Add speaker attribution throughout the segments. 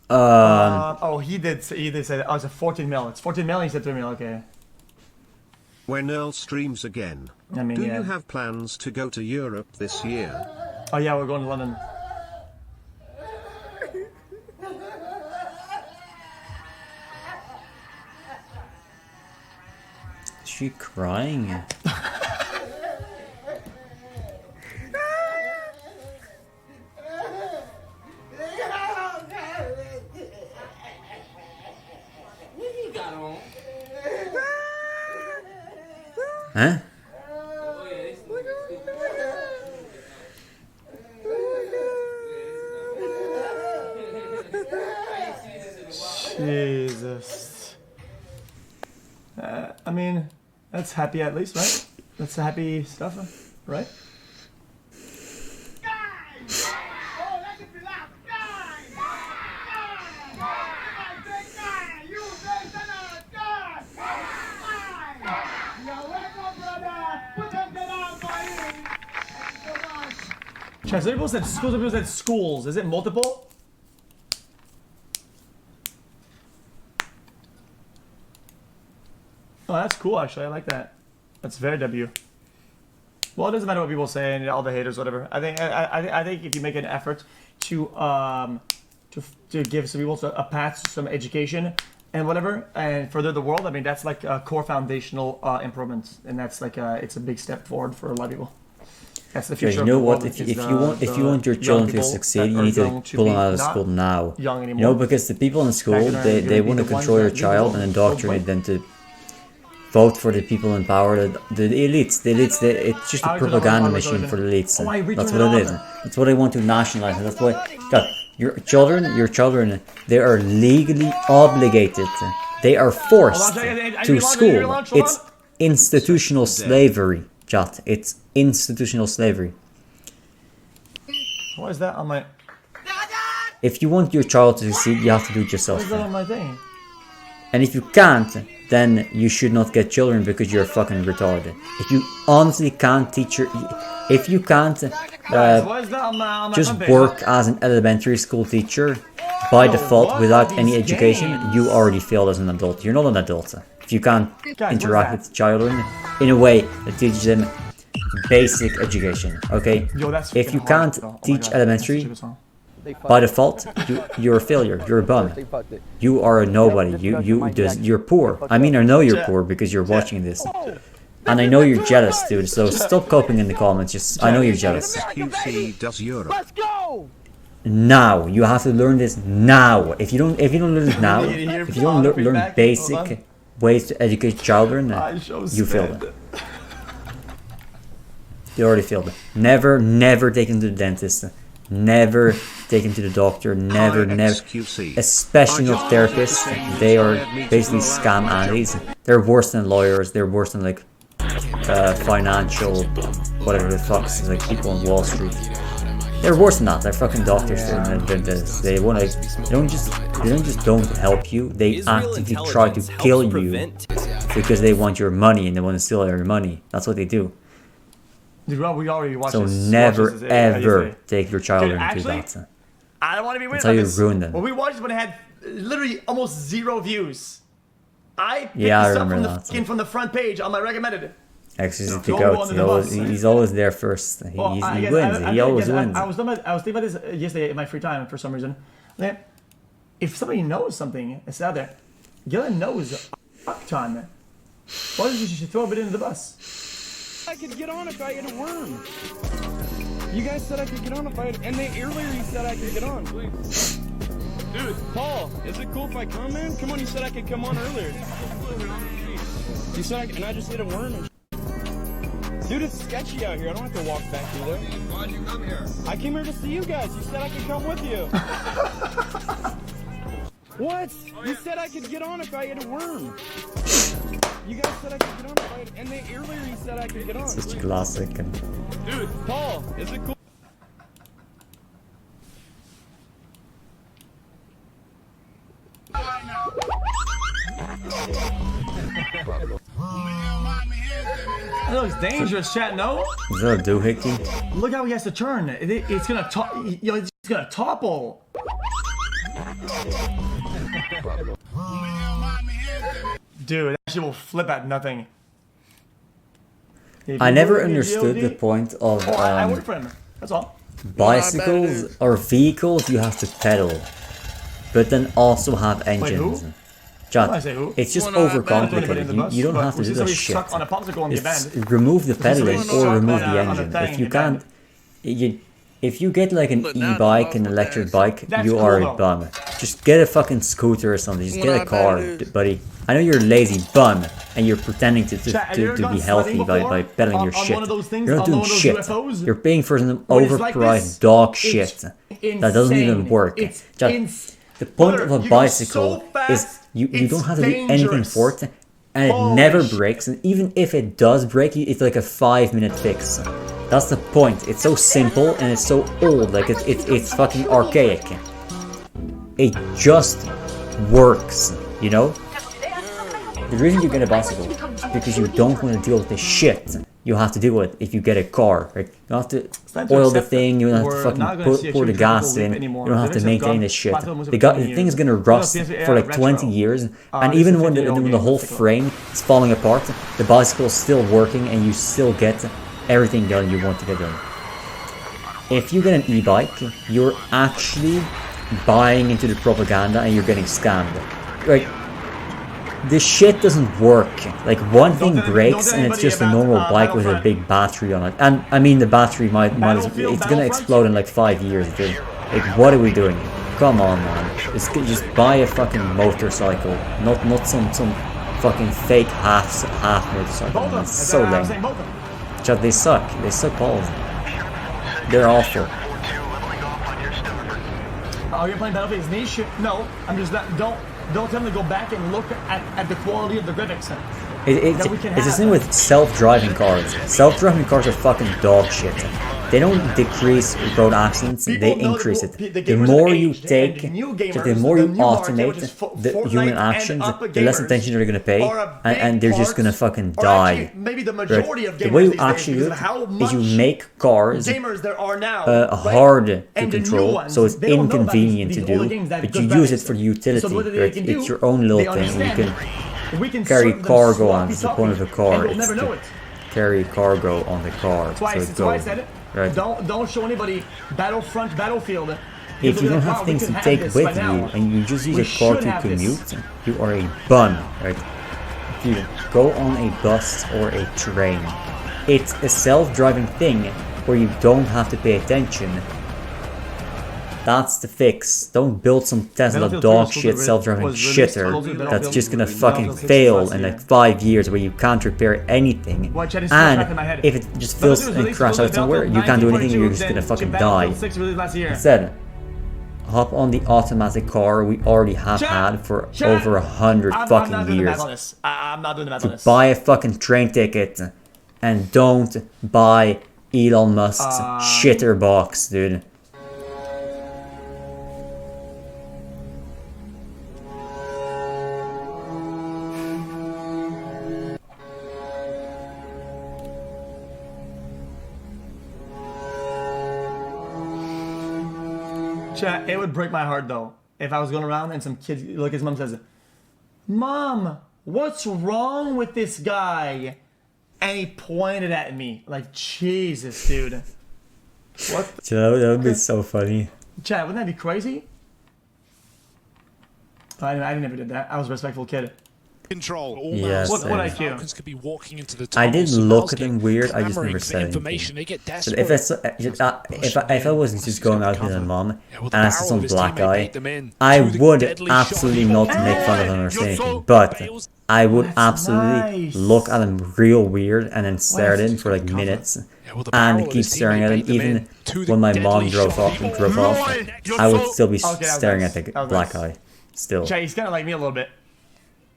Speaker 1: Oh, he did say that. Oh, it's a 14 mil. It's 14 mil. He said 3 mil. Okay.
Speaker 2: When Earl streams again,
Speaker 1: I mean,
Speaker 2: do
Speaker 1: yeah.
Speaker 2: you have plans to go to Europe this year?
Speaker 1: Oh yeah, we're going to London.
Speaker 3: Is she crying? Huh?
Speaker 1: Jesus. I mean, that's happy at least, right? That's happy stuff, right? Some people said schools, some people said schools. Is it multiple? Oh, that's cool, actually. I like that. That's very W. Well, it doesn't matter what people say and all the haters, whatever. I think if you make an effort to give some people a path to some education and whatever, and further the world, I mean, that's like a core foundational improvements, and that's like it's a big step forward for a lot of people. That's the future.
Speaker 3: You know what? If you want your children to succeed, you need to pull them out of school now. You know, because the people in school they want to control your child and indoctrinate them to vote for the people in power, the elites. It's just a propaganda machine for the elites. That's what it is. That's what they want to nationalize. That's why, God, your children, they are legally obligated. They are forced to school. It's institutional slavery, chat. It's institutional slavery.
Speaker 1: What is that on my?
Speaker 3: If you want your child to succeed, you have to do it yourself.
Speaker 1: What is that on my thing?
Speaker 3: And if you can't, then you should not get children because you're fucking retarded. If you honestly can't teach your... If you can't just work as an elementary school teacher by default without any education, you already failed as an adult. You're not an adult. If you can't interact with children in a way that teaches them basic education, okay? If you can't teach elementary... By default, you're a failure. You're a bum. You are a nobody. You're poor. I mean, I know you're poor because you're watching this, and I know you're jealous, dude. So stop coping in the comments. Just, I know you're jealous.
Speaker 2: xQc does Europe.
Speaker 4: Let's go!
Speaker 3: Now you have to learn this now. If you don't learn it now, if you don't learn basic ways to educate children, you failed it. You already failed it. Never take them to the dentist. Never take him to the doctor, never, especially not therapists. They are basically scam addies. They're worse than lawyers, they're worse than like financial, whatever the fuck, like people on Wall Street. They're worse than that, they're fucking doctors. They don't just don't help you, they actively try to kill you because they want your money and they want to steal your money. That's what they do.
Speaker 1: Dude, we already watched
Speaker 3: so
Speaker 1: this.
Speaker 3: never ever take your child into that.
Speaker 1: I don't want to be weird.
Speaker 3: That's how you ruin them.
Speaker 1: Well, we watched it when it had literally almost 0 views. I picked
Speaker 3: this
Speaker 1: up from the front page on my recommended.
Speaker 3: Actually, pick out. He's always there first. He wins. He always wins.
Speaker 1: I was thinking about this yesterday in my free time for some reason. If somebody knows something that's out there, Gillen knows a ton. Why did you just throw a bit into the bus?
Speaker 4: I could get on if I had a worm. You guys said I could get on if I had, and earlier you said I could get on. Dude, Paul, is it cool if I come, man? Come on, you said I could come on earlier. You said and I just hit a worm. Dude, it's sketchy out here. I don't have to walk back through there. Why'd you come here? I came here to see you guys. You said I could come with you. What? You said I could get on if I had a worm. You guys said I could get on if I had, and earlier you said I could get on.
Speaker 3: Such a classic.
Speaker 4: Dude, Paul, is it cool?
Speaker 1: That looks dangerous, chat. No.
Speaker 3: Is that a doohickey?
Speaker 1: Look how he has to turn. It's gonna it's gonna topple. Dude, that shit will flip at nothing. If
Speaker 3: I
Speaker 1: you
Speaker 3: never
Speaker 1: work in
Speaker 3: understood the
Speaker 1: GOD,
Speaker 3: point of
Speaker 1: I work for him. That's all.
Speaker 3: bicycles or vehicles you have to pedal, but then also have engines.
Speaker 1: who?
Speaker 3: John,
Speaker 1: I say who?
Speaker 3: it's just
Speaker 4: Well, no, I bet
Speaker 1: anybody in
Speaker 3: overcomplicated.
Speaker 1: the
Speaker 3: You,
Speaker 1: bus,
Speaker 3: you don't
Speaker 1: but
Speaker 3: have to
Speaker 1: we
Speaker 3: do
Speaker 1: see
Speaker 3: that
Speaker 1: somebody
Speaker 3: shit.
Speaker 1: suck on a popsicle and get
Speaker 3: Just
Speaker 1: banned.
Speaker 3: remove the pedaling
Speaker 1: somebody
Speaker 3: or
Speaker 1: suck
Speaker 3: remove
Speaker 1: on
Speaker 3: the
Speaker 1: a- on a
Speaker 3: engine.
Speaker 1: thing
Speaker 3: If
Speaker 1: and
Speaker 3: you
Speaker 1: get banned.
Speaker 3: can't, if you get like an
Speaker 4: Look, now
Speaker 3: e-bike,
Speaker 4: the
Speaker 3: an
Speaker 4: off
Speaker 3: electric
Speaker 4: with
Speaker 3: bike,
Speaker 1: That's
Speaker 3: you
Speaker 1: cool,
Speaker 3: are a
Speaker 1: though.
Speaker 3: bum. Just get a fucking scooter or something. Just
Speaker 4: Well,
Speaker 3: get
Speaker 4: I
Speaker 3: a car,
Speaker 4: bet it is.
Speaker 3: buddy. I know you're a lazy bum and you're pretending to
Speaker 1: Chat, have you ever
Speaker 3: be
Speaker 1: gone
Speaker 3: healthy
Speaker 1: sledding
Speaker 3: by
Speaker 1: before?
Speaker 3: pedaling your
Speaker 1: On
Speaker 3: shit.
Speaker 1: one of those things?
Speaker 3: You're not
Speaker 1: On
Speaker 3: doing
Speaker 1: one of those
Speaker 3: shit.
Speaker 1: UFOs?
Speaker 3: You're paying for some
Speaker 1: When it's like
Speaker 3: overpriced
Speaker 1: this,
Speaker 3: dog
Speaker 1: it's
Speaker 3: shit that doesn't even
Speaker 1: insane.
Speaker 3: work.
Speaker 1: It's
Speaker 3: Chat, the point of a
Speaker 1: you go
Speaker 3: bicycle
Speaker 1: so fast,
Speaker 3: is you
Speaker 1: it's
Speaker 3: don't have to do anything
Speaker 1: dangerous.
Speaker 3: for it, and it
Speaker 1: Holy
Speaker 3: never
Speaker 1: shit.
Speaker 3: breaks. And even if it does break, it's like a 5-minute fix. That's the point. It's so simple and it's so old. Like it's fucking archaic. It just works, you know. The reason you get a bicycle is because you don't want to deal with the shit you have to deal with if you get a car. Right? You don't have to
Speaker 1: time to
Speaker 3: oil the
Speaker 1: accept
Speaker 3: thing. You don't have to
Speaker 1: we're not gonna see
Speaker 3: fucking
Speaker 1: a
Speaker 3: pour the
Speaker 1: huge
Speaker 3: gas
Speaker 1: global
Speaker 3: in.
Speaker 1: leap anymore.
Speaker 3: You don't have to
Speaker 1: The Olympics have
Speaker 3: maintain
Speaker 1: gone
Speaker 3: this shit.
Speaker 1: platinum almost
Speaker 3: The
Speaker 1: every 20
Speaker 3: thing's
Speaker 1: years.
Speaker 3: gonna rust
Speaker 1: We don't see
Speaker 3: for like
Speaker 1: retro.
Speaker 3: 20 years, and
Speaker 1: this
Speaker 3: even
Speaker 1: is
Speaker 3: when
Speaker 1: 50-year-old
Speaker 3: the
Speaker 1: game,
Speaker 3: whole
Speaker 1: let's take a look.
Speaker 3: frame is falling apart, the bicycle is still working, and you still get everything done you want to get done. If you get an e-bike, you're actually buying into the propaganda and you're getting scammed. Like, this shit doesn't work. Like, one thing
Speaker 1: tell-
Speaker 3: breaks
Speaker 1: don't tell
Speaker 3: and it's
Speaker 1: anybody
Speaker 3: just a
Speaker 1: about,
Speaker 3: normal bike with a
Speaker 1: Battlefront.
Speaker 3: big battery on it. And I mean, the battery might it's
Speaker 1: Battlefront?
Speaker 3: gonna explode in like 5 years, dude. Like, what are we doing? Come on, man. Just buy a fucking motorcycle, not some fucking fake half motorcycle.
Speaker 1: Both of them.
Speaker 3: It's so
Speaker 1: I'm
Speaker 3: lame.
Speaker 1: saying both of them.
Speaker 3: Chat, they suck. They suck balls. They're awful.
Speaker 1: Oh, you're playing Battlefield is niche? No, I'm just not. Don't tell me to go back and look at the quality of the graphics. That we can
Speaker 3: It's the
Speaker 1: have.
Speaker 3: same with self-driving cars. Self-driving cars are fucking dog shit. They don't decrease road accidents,
Speaker 1: People
Speaker 3: they
Speaker 1: know
Speaker 3: increase
Speaker 1: that
Speaker 3: it.
Speaker 1: the
Speaker 3: The
Speaker 1: gamers
Speaker 3: more
Speaker 1: are
Speaker 3: you
Speaker 1: aged,
Speaker 3: take,
Speaker 1: and new
Speaker 3: the
Speaker 1: gamers,
Speaker 3: more you
Speaker 1: the new market, which
Speaker 3: automate
Speaker 1: is
Speaker 3: the
Speaker 1: Fortnite
Speaker 3: human
Speaker 1: and
Speaker 3: actions,
Speaker 1: up
Speaker 3: the less
Speaker 1: gamers
Speaker 3: attention they're gonna pay,
Speaker 1: are a big
Speaker 3: and they're just
Speaker 1: part,
Speaker 3: gonna fucking
Speaker 1: or
Speaker 3: die.
Speaker 1: actually, maybe the
Speaker 3: Right?
Speaker 1: majority of
Speaker 3: The
Speaker 1: gamers
Speaker 3: way you
Speaker 1: these days,
Speaker 3: actually
Speaker 1: because
Speaker 3: do
Speaker 1: of how
Speaker 3: it
Speaker 1: much
Speaker 3: is you make cars
Speaker 1: gamers there are now,
Speaker 3: hard to
Speaker 1: and the new
Speaker 3: control,
Speaker 1: ones,
Speaker 3: so it's
Speaker 1: they don't know about
Speaker 3: inconvenient
Speaker 1: these
Speaker 3: to
Speaker 1: older
Speaker 3: do,
Speaker 1: games that have
Speaker 3: but you
Speaker 1: good
Speaker 3: use it
Speaker 1: graphics.
Speaker 3: for utility.
Speaker 1: So what they
Speaker 3: Right?
Speaker 1: can
Speaker 3: It's
Speaker 1: do,
Speaker 3: your own little
Speaker 1: they
Speaker 3: thing. You
Speaker 1: understand. We can
Speaker 3: carry
Speaker 1: serve them
Speaker 3: cargo on.
Speaker 1: sloppy
Speaker 3: That's the point of a
Speaker 1: topics,
Speaker 3: car.
Speaker 1: and they'll
Speaker 3: It's
Speaker 1: never know
Speaker 3: to
Speaker 1: it.
Speaker 3: carry cargo on the car.
Speaker 1: That's why,
Speaker 3: so it
Speaker 1: that's why I
Speaker 3: goes.
Speaker 1: said it.
Speaker 3: Right.
Speaker 1: Don't show anybody Battlefield.
Speaker 3: If you don't have things to take with you and you just use a car to commute, you are a bum, right? If you go on a bus or a train, it's a self-driving thing where you don't have to pay attention. That's the fix. Don't build some Tesla
Speaker 1: Battlefield 3
Speaker 3: dog
Speaker 1: was
Speaker 3: shit
Speaker 1: supposed to be-
Speaker 3: self-driving
Speaker 1: was released
Speaker 3: shitter
Speaker 1: closer to
Speaker 3: that's
Speaker 1: Battlefield
Speaker 3: just gonna
Speaker 1: 3.
Speaker 3: fucking
Speaker 1: Battlefield 6
Speaker 3: fail
Speaker 1: last
Speaker 3: in
Speaker 1: year.
Speaker 3: like 5 years where you can't repair anything.
Speaker 1: Why, Chad, it's still trapped in my
Speaker 3: And
Speaker 1: head.
Speaker 3: if it just
Speaker 1: Battlefield
Speaker 3: fails
Speaker 1: was
Speaker 3: and
Speaker 1: released
Speaker 3: crashes out
Speaker 1: closer to
Speaker 3: somewhere, you
Speaker 1: Battlefield
Speaker 3: can't do anything,
Speaker 1: 1942
Speaker 3: you're just gonna
Speaker 1: than
Speaker 3: fucking
Speaker 1: Battlefield
Speaker 3: die.
Speaker 1: 6 released last year.
Speaker 3: Instead, hop on the automatic car we already have had for over 100
Speaker 1: I'm not
Speaker 3: fucking
Speaker 1: doing the
Speaker 3: years.
Speaker 1: math on this. I'm not doing the math on this.
Speaker 3: Buy a fucking train ticket and don't buy Elon Musk's shitter box, dude.
Speaker 1: Chat, it would break my heart though if I was going around and some kid, like his mom says, "Mom, what's wrong with this guy?" And he pointed at me like, Jesus, dude. What?
Speaker 3: That would be so funny.
Speaker 1: Chat, wouldn't that be crazy? I never did that. I was a respectful kid.
Speaker 5: Control.
Speaker 3: Yes,
Speaker 1: What
Speaker 3: same.
Speaker 1: IQ?
Speaker 5: Falcons could be walking into the
Speaker 3: I did
Speaker 5: tunnels,
Speaker 3: look
Speaker 5: Miles
Speaker 3: at them
Speaker 5: getting
Speaker 3: weird, I just
Speaker 5: clamoring
Speaker 3: never
Speaker 5: for
Speaker 3: said
Speaker 5: information. They get
Speaker 3: But
Speaker 5: desperate.
Speaker 3: if I was just going out with my mom
Speaker 5: Yeah, well, the
Speaker 3: and I saw
Speaker 5: barrel
Speaker 3: some
Speaker 5: of his
Speaker 3: black
Speaker 5: teammate
Speaker 3: guy,
Speaker 5: beat them in.
Speaker 3: I
Speaker 5: Through the
Speaker 3: would
Speaker 5: deadly shot.
Speaker 3: absolutely not make fun of him or say anything, but I would
Speaker 1: That's
Speaker 3: absolutely
Speaker 1: nice.
Speaker 3: look at him real weird and then stare at
Speaker 1: What?
Speaker 3: him for like minutes
Speaker 5: Yeah, well, the barrel
Speaker 3: and
Speaker 5: of
Speaker 3: keep
Speaker 5: his
Speaker 3: staring at him
Speaker 5: teammate beat them
Speaker 3: even
Speaker 5: in. To the
Speaker 3: when my mom
Speaker 5: deadly
Speaker 3: drove
Speaker 5: shot.
Speaker 3: off. I would still be
Speaker 1: Okay, that was
Speaker 3: staring
Speaker 1: nice.
Speaker 3: at the
Speaker 1: That was
Speaker 3: black
Speaker 1: nice.
Speaker 3: guy still
Speaker 1: Chat, he's kind of like me a little bit.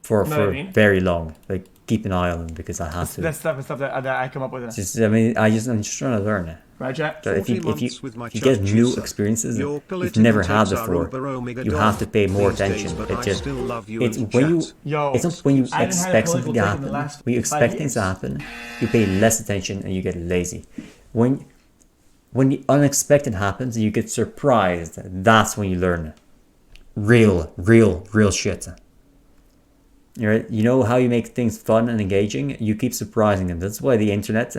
Speaker 3: for
Speaker 1: know what I mean?
Speaker 3: very long. Like keep an eye on him because I have to.
Speaker 1: That's stuff that I come up with.
Speaker 3: Just I'm just trying to learn.
Speaker 1: Right, chat?
Speaker 3: So if you
Speaker 2: 14 months with my
Speaker 3: if you get
Speaker 2: chat
Speaker 3: new
Speaker 2: juicer.
Speaker 3: experiences
Speaker 2: Your
Speaker 3: you've
Speaker 2: political
Speaker 3: never had
Speaker 2: takes are
Speaker 3: before,
Speaker 2: over Omega
Speaker 3: you
Speaker 2: Dog
Speaker 3: have to pay more
Speaker 2: these days,
Speaker 3: attention.
Speaker 2: but
Speaker 3: It's
Speaker 2: I
Speaker 3: just
Speaker 2: still love you
Speaker 3: it's
Speaker 2: in
Speaker 3: when you
Speaker 2: chat.
Speaker 1: Yo,
Speaker 3: it's not when you
Speaker 1: I haven't had a
Speaker 3: expect something to
Speaker 1: political take in the
Speaker 3: happen.
Speaker 1: last
Speaker 3: When you
Speaker 1: 5
Speaker 3: expect things to
Speaker 1: years.
Speaker 3: happen, you pay less attention and you get lazy. When the unexpected happens and you get surprised, that's when you learn. real shit. Right? You know how you make things fun and engaging? You keep surprising them. That's why the internet,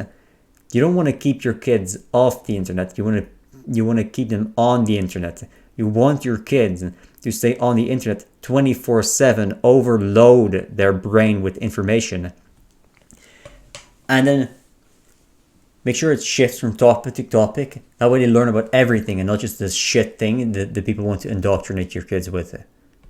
Speaker 3: you don't want to keep your kids off the internet. You want to keep them on the internet. You want your kids to stay on the internet 24/7, overload their brain with information. And then make sure it shifts from topic to topic. That way they learn about everything and not just this shit thing that people want to indoctrinate your kids with.